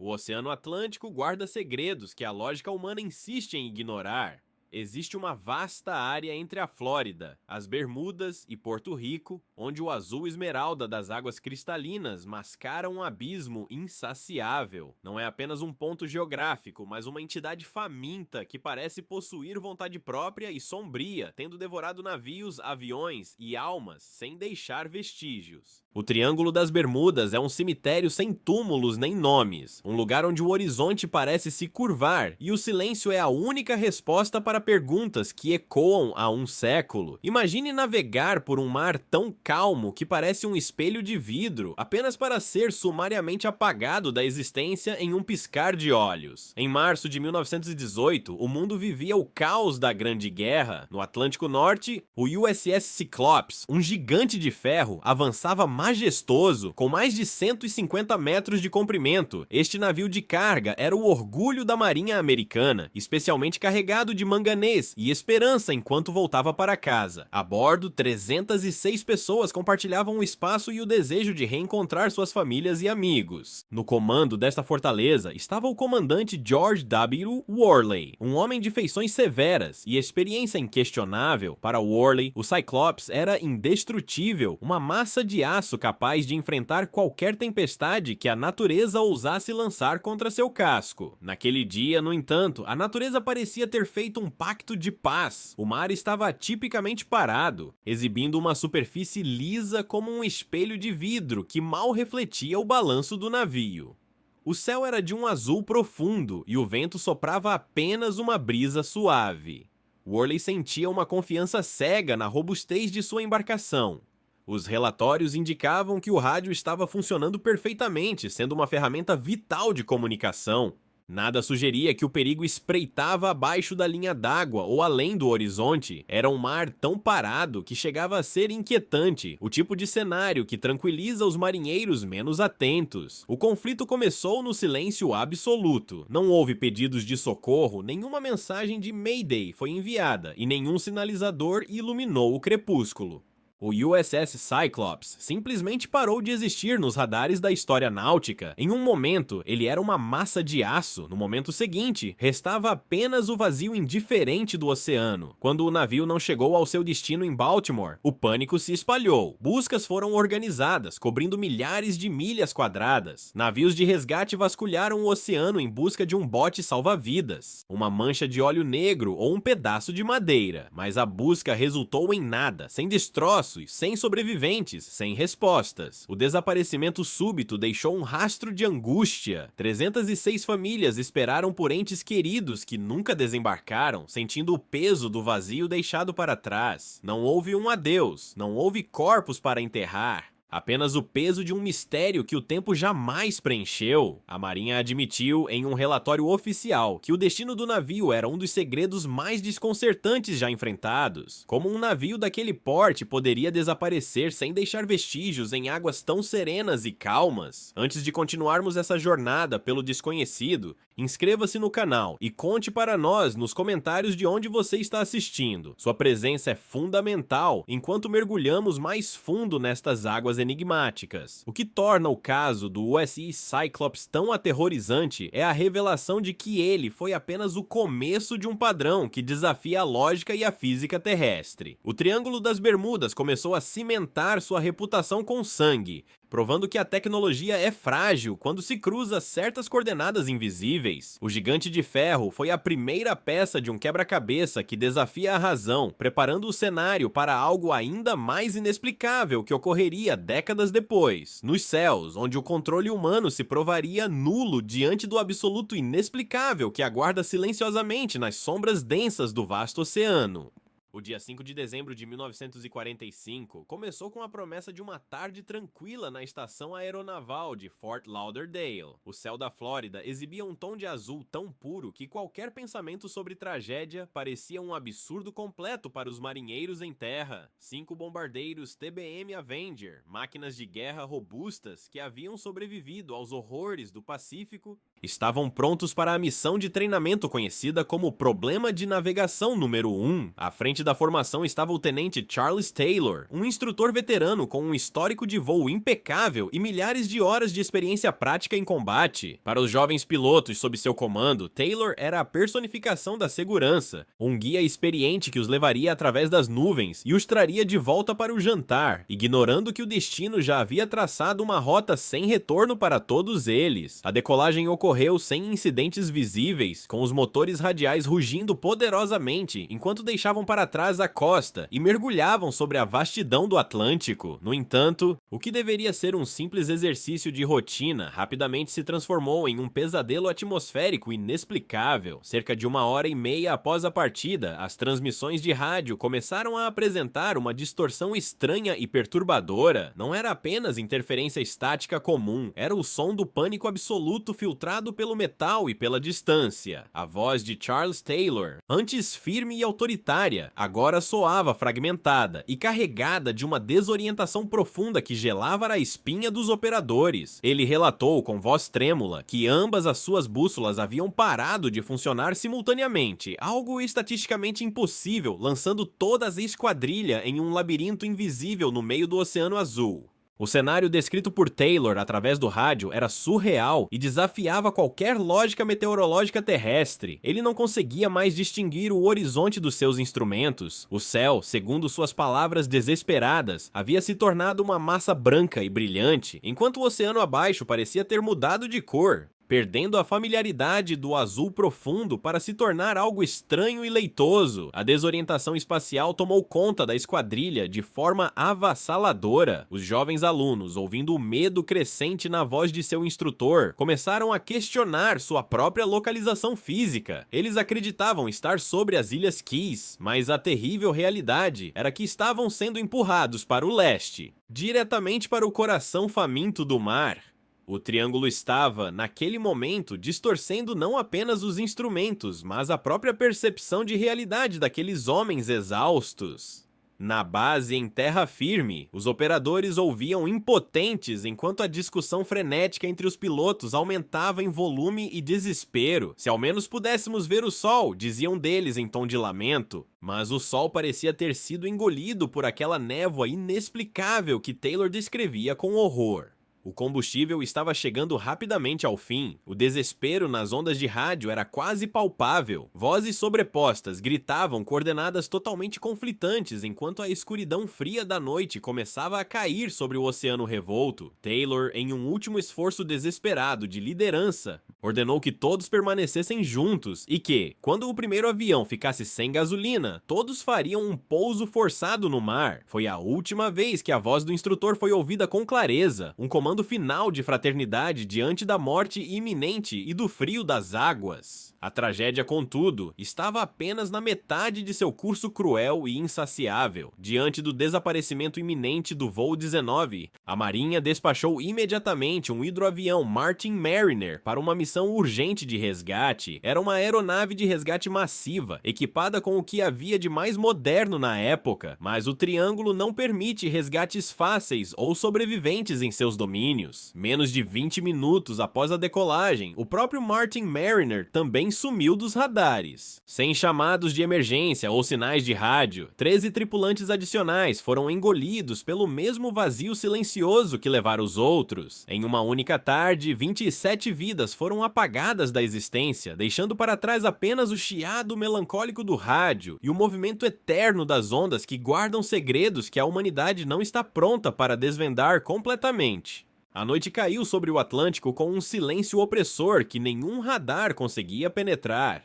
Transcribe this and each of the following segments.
O Oceano Atlântico guarda segredos que a lógica humana insiste em ignorar. Existe uma vasta área entre a Flórida, as Bermudas e Porto Rico, onde o azul esmeralda das águas cristalinas mascara um abismo insaciável. Não é apenas um ponto geográfico, mas uma entidade faminta que parece possuir vontade própria e sombria, tendo devorado navios, aviões e almas sem deixar vestígios. O Triângulo das Bermudas é um cemitério sem túmulos nem nomes, um lugar onde o horizonte parece se curvar e o silêncio é a única resposta para perguntas que ecoam há um século. Imagine navegar por um mar tão calmo que parece um espelho de vidro, apenas para ser sumariamente apagado da existência em um piscar de olhos. Em março de 1918, o mundo vivia o caos da Grande Guerra. No Atlântico Norte, o USS Cyclops, um gigante de ferro, avançava majestoso, com mais de 150 metros de comprimento. Este navio de carga era o orgulho da Marinha Americana, especialmente carregado de manganês e esperança enquanto voltava para casa. A bordo, 306 pessoas compartilhavam o espaço e o desejo de reencontrar suas famílias e amigos. No comando desta fortaleza estava o comandante George W. Worley, um homem de feições severas e experiência inquestionável. Para Worley, o Cyclops era indestrutível, uma massa de aço capaz de enfrentar qualquer tempestade que a natureza ousasse lançar contra seu casco. Naquele dia, no entanto, a natureza parecia ter feito um pacto de paz. O mar estava tipicamente parado, exibindo uma superfície lisa como um espelho de vidro que mal refletia o balanço do navio. O céu era de um azul profundo e o vento soprava apenas uma brisa suave. Worley sentia uma confiança cega na robustez de sua embarcação. Os relatórios indicavam que o rádio estava funcionando perfeitamente, sendo uma ferramenta vital de comunicação. Nada sugeria que o perigo espreitava abaixo da linha d'água ou além do horizonte. Era um mar tão parado que chegava a ser inquietante, o tipo de cenário que tranquiliza os marinheiros menos atentos. O conflito começou no silêncio absoluto. Não houve pedidos de socorro, nenhuma mensagem de Mayday foi enviada e nenhum sinalizador iluminou o crepúsculo. O USS Cyclops simplesmente parou de existir nos radares da história náutica. Em um momento, ele era uma massa de aço. No momento seguinte, restava apenas o vazio indiferente do oceano. Quando o navio não chegou ao seu destino em Baltimore, o pânico se espalhou. Buscas foram organizadas, cobrindo milhares de milhas quadradas. Navios de resgate vasculharam o oceano em busca de um bote salva-vidas, uma mancha de óleo negro ou um pedaço de madeira. Mas a busca resultou em nada, sem destroços, sem sobreviventes, sem respostas. O desaparecimento súbito deixou um rastro de angústia. 306 famílias esperaram por entes queridos que nunca desembarcaram, sentindo o peso do vazio deixado para trás. Não houve um adeus, não houve corpos para enterrar. Apenas o peso de um mistério que o tempo jamais preencheu. A Marinha admitiu em um relatório oficial que o destino do navio era um dos segredos mais desconcertantes já enfrentados. Como um navio daquele porte poderia desaparecer sem deixar vestígios em águas tão serenas e calmas? Antes de continuarmos essa jornada pelo desconhecido, inscreva-se no canal e conte para nós nos comentários de onde você está assistindo. Sua presença é fundamental enquanto mergulhamos mais fundo nestas águas enigmáticas. O que torna o caso do USS Cyclops tão aterrorizante é a revelação de que ele foi apenas o começo de um padrão que desafia a lógica e a física terrestre. O Triângulo das Bermudas começou a cimentar sua reputação com sangue, provando que a tecnologia é frágil quando se cruza certas coordenadas invisíveis. O Gigante de Ferro foi a primeira peça de um quebra-cabeça que desafia a razão, preparando o cenário para algo ainda mais inexplicável que ocorreria décadas depois, nos céus, onde o controle humano se provaria nulo diante do absoluto inexplicável que aguarda silenciosamente nas sombras densas do vasto oceano. O dia 5 de dezembro de 1945 começou com a promessa de uma tarde tranquila na estação aeronaval de Fort Lauderdale. O céu da Flórida exibia um tom de azul tão puro que qualquer pensamento sobre tragédia parecia um absurdo completo para os marinheiros em terra. 5 bombardeiros TBM Avenger, máquinas de guerra robustas que haviam sobrevivido aos horrores do Pacífico, estavam prontos para a missão de treinamento conhecida como Problema de Navegação número 1. À frente frente da formação estava o tenente Charles Taylor, um instrutor veterano com um histórico de voo impecável e milhares de horas de experiência prática em combate. Para os jovens pilotos sob seu comando, Taylor era a personificação da segurança, um guia experiente que os levaria através das nuvens e os traria de volta para o jantar, ignorando que o destino já havia traçado uma rota sem retorno para todos eles. A decolagem ocorreu sem incidentes visíveis, com os motores radiais rugindo poderosamente enquanto deixavam para trás a costa e mergulhavam sobre a vastidão do Atlântico. No entanto, o que deveria ser um simples exercício de rotina rapidamente se transformou em um pesadelo atmosférico inexplicável. Cerca de 1h30 após a partida, as transmissões de rádio começaram a apresentar uma distorção estranha e perturbadora. Não era apenas interferência estática comum, era o som do pânico absoluto filtrado pelo metal e pela distância. A voz de Charles Taylor, antes firme e autoritária, agora soava fragmentada e carregada de uma desorientação profunda que gelava a espinha dos operadores. Ele relatou com voz trêmula que ambas as suas bússolas haviam parado de funcionar simultaneamente, algo estatisticamente impossível, lançando toda a esquadrilha em um labirinto invisível no meio do Oceano Azul. O cenário descrito por Taylor através do rádio era surreal e desafiava qualquer lógica meteorológica terrestre. Ele não conseguia mais distinguir o horizonte dos seus instrumentos. O céu, segundo suas palavras desesperadas, havia se tornado uma massa branca e brilhante, enquanto o oceano abaixo parecia ter mudado de cor, perdendo a familiaridade do azul profundo para se tornar algo estranho e leitoso. A desorientação espacial tomou conta da esquadrilha de forma avassaladora. Os jovens alunos, ouvindo o medo crescente na voz de seu instrutor, começaram a questionar sua própria localização física. Eles acreditavam estar sobre as Ilhas Keys, mas a terrível realidade era que estavam sendo empurrados para o leste, diretamente para o coração faminto do mar. O triângulo estava, naquele momento, distorcendo não apenas os instrumentos, mas a própria percepção de realidade daqueles homens exaustos. Na base em terra firme, os operadores ouviam impotentes enquanto a discussão frenética entre os pilotos aumentava em volume e desespero. Se ao menos pudéssemos ver o sol, diziam deles em tom de lamento. Mas o sol parecia ter sido engolido por aquela névoa inexplicável que Taylor descrevia com horror. O combustível estava chegando rapidamente ao fim, o desespero nas ondas de rádio era quase palpável. Vozes sobrepostas gritavam coordenadas totalmente conflitantes enquanto a escuridão fria da noite começava a cair sobre o oceano revolto. Taylor, em um último esforço desesperado de liderança, ordenou que todos permanecessem juntos e que, quando o primeiro avião ficasse sem gasolina, todos fariam um pouso forçado no mar. Foi a última vez que a voz do instrutor foi ouvida com clareza, um comando final de fraternidade diante da morte iminente e do frio das águas. A tragédia, contudo, estava apenas na metade de seu curso cruel e insaciável. Diante do desaparecimento iminente do voo 19, a Marinha despachou imediatamente um hidroavião Martin Mariner para uma missão urgente de resgate. Era uma aeronave de resgate massiva, equipada com o que havia de mais moderno na época, mas o Triângulo não permite resgates fáceis ou sobreviventes em seus domínios. Menos de 20 minutos após a decolagem, o próprio Martin Mariner também sumiu dos radares. Sem chamados de emergência ou sinais de rádio, 13 tripulantes adicionais foram engolidos pelo mesmo vazio silencioso que levara os outros. Em uma única tarde, 27 vidas foram apagadas da existência, deixando para trás apenas o chiado melancólico do rádio e o movimento eterno das ondas que guardam segredos que a humanidade não está pronta para desvendar completamente. A noite caiu sobre o Atlântico com um silêncio opressor que nenhum radar conseguia penetrar.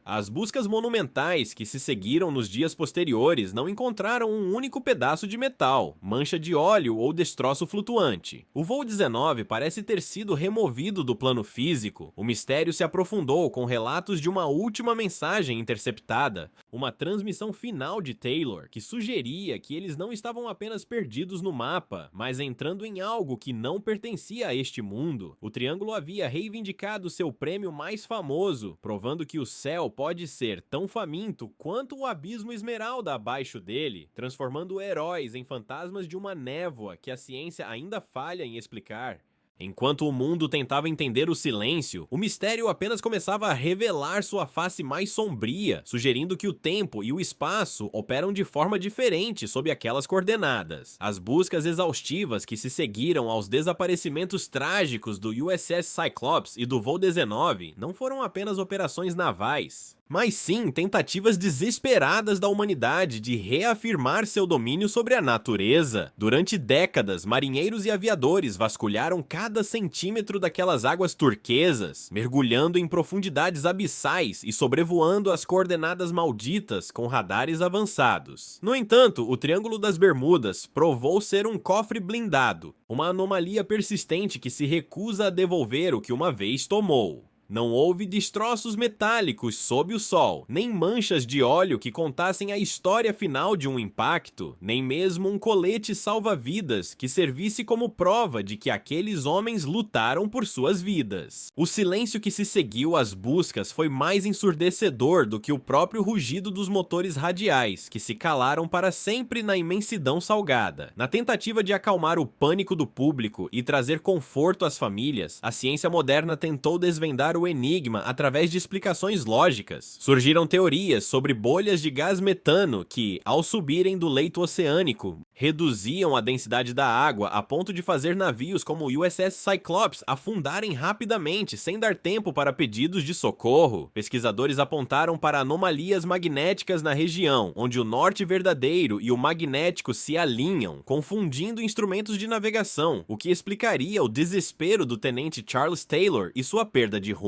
As buscas monumentais que se seguiram nos dias posteriores não encontraram um único pedaço de metal, mancha de óleo ou destroço flutuante. O voo 19 parece ter sido removido do plano físico. O mistério se aprofundou com relatos de uma última mensagem interceptada, uma transmissão final de Taylor, que sugeria que eles não estavam apenas perdidos no mapa, mas entrando em algo que não pertencia a este mundo. O Triângulo havia reivindicado seu prêmio mais famoso, provando que o céu pode ser tão faminto quanto o abismo esmeralda abaixo dele, transformando heróis em fantasmas de uma névoa que a ciência ainda falha em explicar. Enquanto o mundo tentava entender o silêncio, o mistério apenas começava a revelar sua face mais sombria, sugerindo que o tempo e o espaço operam de forma diferente sob aquelas coordenadas. As buscas exaustivas que se seguiram aos desaparecimentos trágicos do USS Cyclops e do voo 19 não foram apenas operações navais, mas sim tentativas desesperadas da humanidade de reafirmar seu domínio sobre a natureza. Durante décadas, marinheiros e aviadores vasculharam cada centímetro daquelas águas turquesas, mergulhando em profundidades abissais e sobrevoando as coordenadas malditas com radares avançados. No entanto, o Triângulo das Bermudas provou ser um cofre blindado, uma anomalia persistente que se recusa a devolver o que uma vez tomou. Não houve destroços metálicos sob o sol, nem manchas de óleo que contassem a história final de um impacto, nem mesmo um colete salva-vidas que servisse como prova de que aqueles homens lutaram por suas vidas. O silêncio que se seguiu às buscas foi mais ensurdecedor do que o próprio rugido dos motores radiais, que se calaram para sempre na imensidão salgada. Na tentativa de acalmar o pânico do público e trazer conforto às famílias, a ciência moderna tentou desvendar o enigma através de explicações lógicas. Surgiram teorias sobre bolhas de gás metano que, ao subirem do leito oceânico, reduziam a densidade da água a ponto de fazer navios como o USS Cyclops afundarem rapidamente sem dar tempo para pedidos de socorro. Pesquisadores apontaram para anomalias magnéticas na região, onde o norte verdadeiro e o magnético se alinham, confundindo instrumentos de navegação, o que explicaria o desespero do tenente Charles Taylor e sua perda de rumo.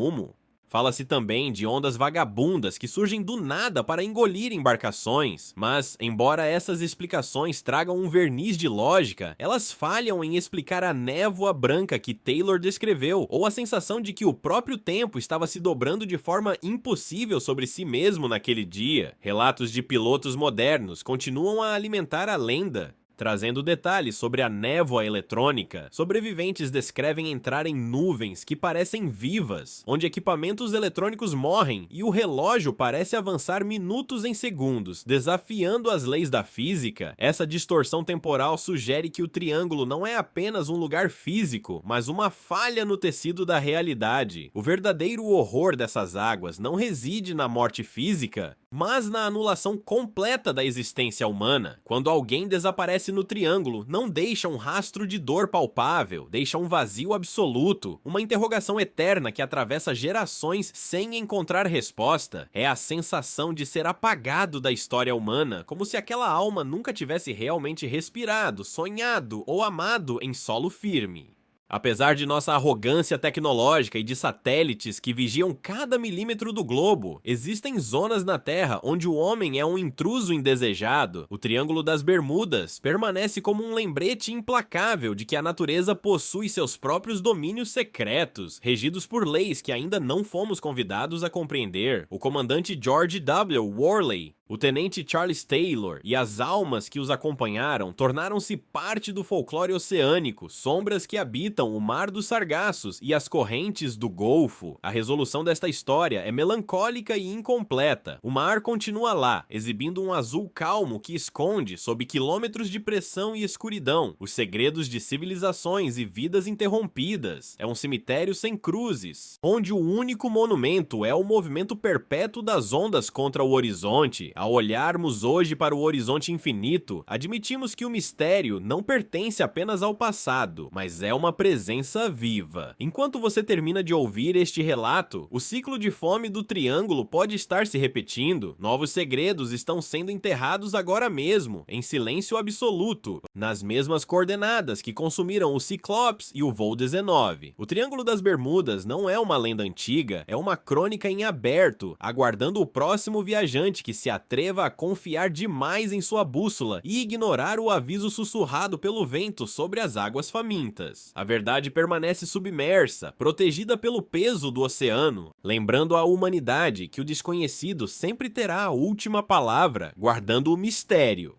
Fala-se também de ondas vagabundas que surgem do nada para engolir embarcações, mas, embora essas explicações tragam um verniz de lógica, elas falham em explicar a névoa branca que Taylor descreveu, ou a sensação de que o próprio tempo estava se dobrando de forma impossível sobre si mesmo naquele dia. Relatos de pilotos modernos continuam a alimentar a lenda, trazendo detalhes sobre a névoa eletrônica. Sobreviventes descrevem entrar em nuvens que parecem vivas, onde equipamentos eletrônicos morrem e o relógio parece avançar minutos em segundos, desafiando as leis da física. Essa distorção temporal sugere que o triângulo não é apenas um lugar físico, mas uma falha no tecido da realidade. O verdadeiro horror dessas águas não reside na morte física, mas na anulação completa da existência humana. Quando alguém desaparece no triângulo, não deixa um rastro de dor palpável, deixa um vazio absoluto, uma interrogação eterna que atravessa gerações sem encontrar resposta. É a sensação de ser apagado da história humana, como se aquela alma nunca tivesse realmente respirado, sonhado ou amado em solo firme. Apesar de nossa arrogância tecnológica e de satélites que vigiam cada milímetro do globo, existem zonas na Terra onde o homem é um intruso indesejado. O Triângulo das Bermudas permanece como um lembrete implacável de que a natureza possui seus próprios domínios secretos, regidos por leis que ainda não fomos convidados a compreender. O comandante George W. Worley, o tenente Charles Taylor e as almas que os acompanharam tornaram-se parte do folclore oceânico, sombras que habitam o Mar dos Sargassos e as correntes do Golfo. A resolução desta história é melancólica e incompleta. O mar continua lá, exibindo um azul calmo que esconde, sob quilômetros de pressão e escuridão, os segredos de civilizações e vidas interrompidas. É um cemitério sem cruzes, onde o único monumento é o movimento perpétuo das ondas contra o horizonte. Ao olharmos hoje para o horizonte infinito, admitimos que o mistério não pertence apenas ao passado, mas é uma presença viva. Enquanto você termina de ouvir este relato, o ciclo de fome do triângulo pode estar se repetindo. Novos segredos estão sendo enterrados agora mesmo, em silêncio absoluto, nas mesmas coordenadas que consumiram o Cyclops e o voo 19. O Triângulo das Bermudas não é uma lenda antiga, é uma crônica em aberto, aguardando o próximo viajante que se atreva a confiar demais em sua bússola e ignorar o aviso sussurrado pelo vento sobre as águas famintas. A verdade permanece submersa, protegida pelo peso do oceano, lembrando à humanidade que o desconhecido sempre terá a última palavra, guardando o mistério.